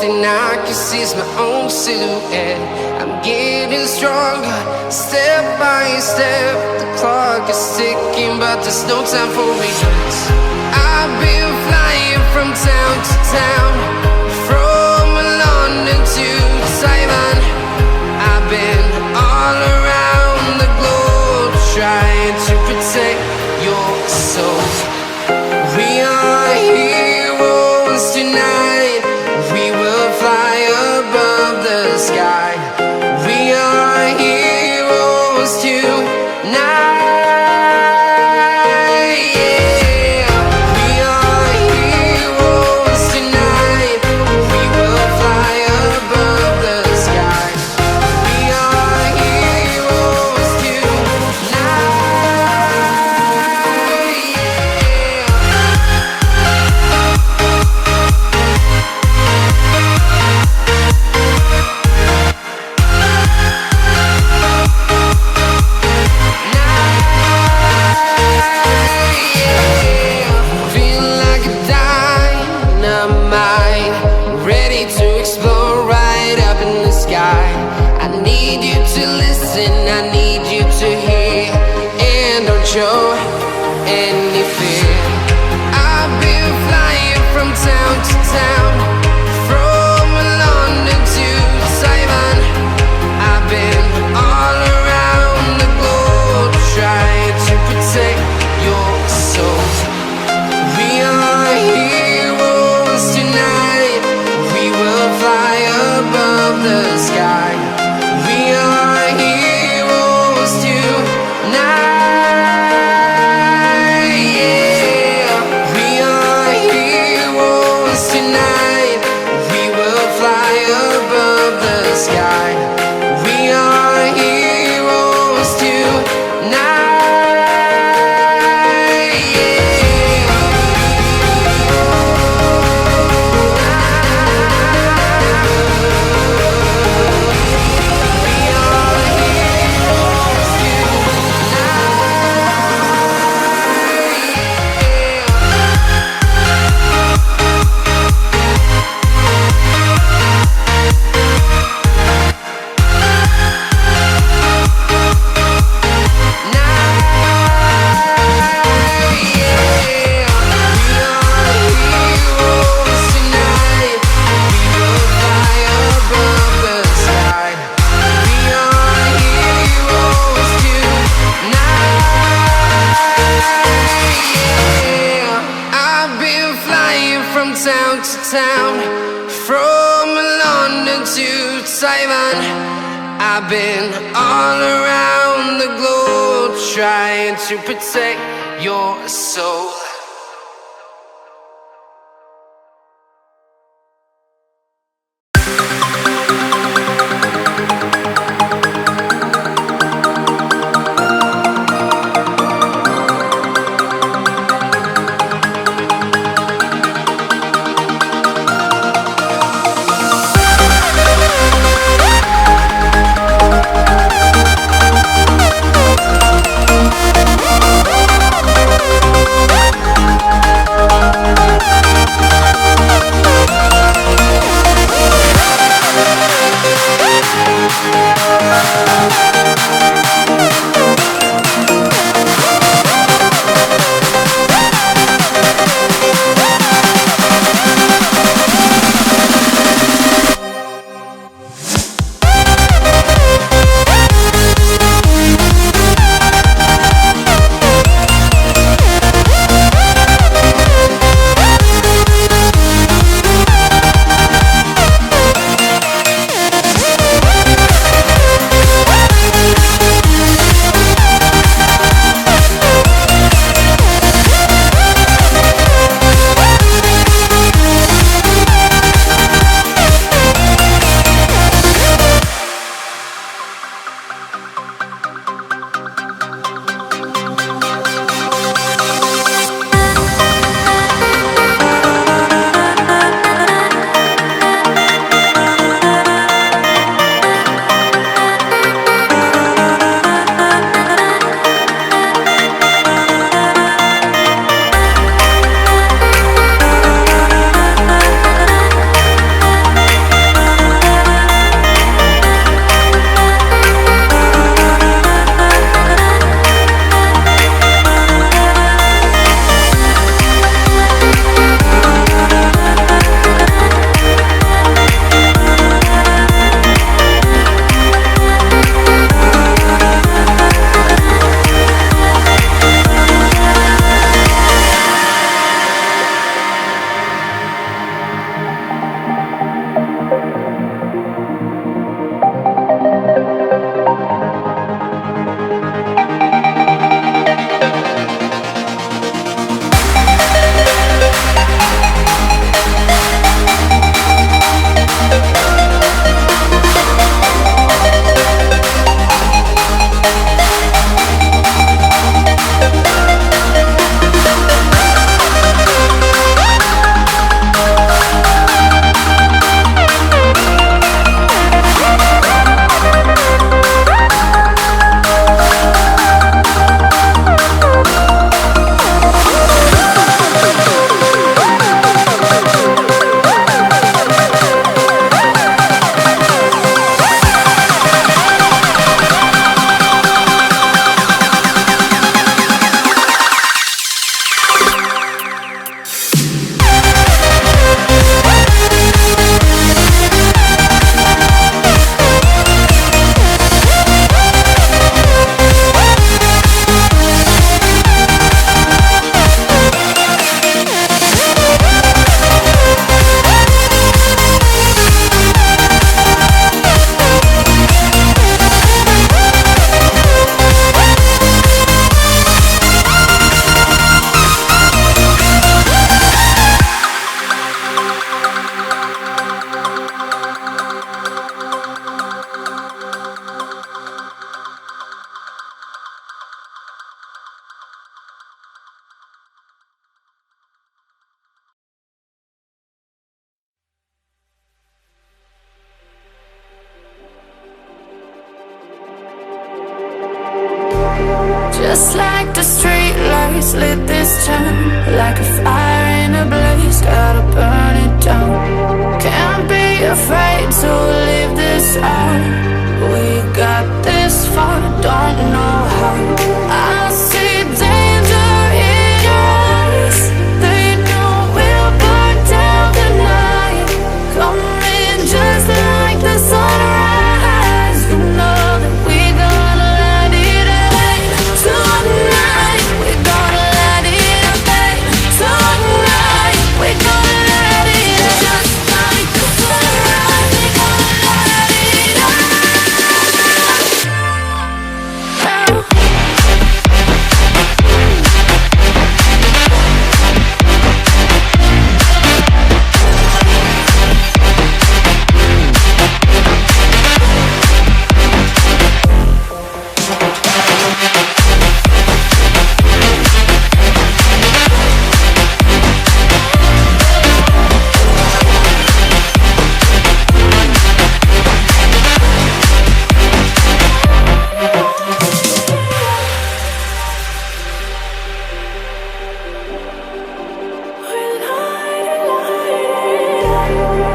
thing I can see is my own silhouette. I'm getting stronger, step by step. The clock is ticking, but there's no time for regrets. I've been flying from town to town, from London to Taiwan. I've been all around the globe, trying to protect your soul. We are heroes tonight. We will fly above the sky. We are heroes tonight. Yeah. We are heroes tonight. We will fly above the sky. We are heroes tonight. Feel like a dynamite, ready to explode right up in the sky. I need you to listen, I need you to hear, and don't show any fear. I've been flying from town to town, from London to Taiwan. I've been all around the globe, trying to protect your soul. We are heroes tonight. We will fly above the sky. We are heroes tonight. Yeah. We are heroes tonight. We will fly above the sky. We are heroes tonight. Town to town, from London to Taiwan. I've been all around the globe, trying to protect your soul. Just like the street lights lit this town, like a fire in a blaze, gotta burn it down. Can't be afraid to leave this out. We got this far, don't know how. I see danger in your eyes. They know we'll burn down the night. Coming just like the sunrise. You know that we gonna let it rain tonight. We gonna let it rain tonight. We gonna let it rain just like the sunrise. We gonna let it rain.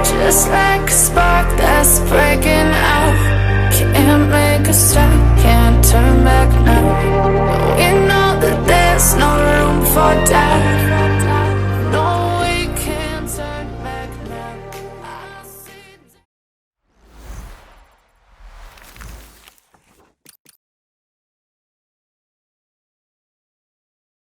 Just like a spark that's breaking out. Can't make a stop, can't turn back now. We know that there's no room for doubt.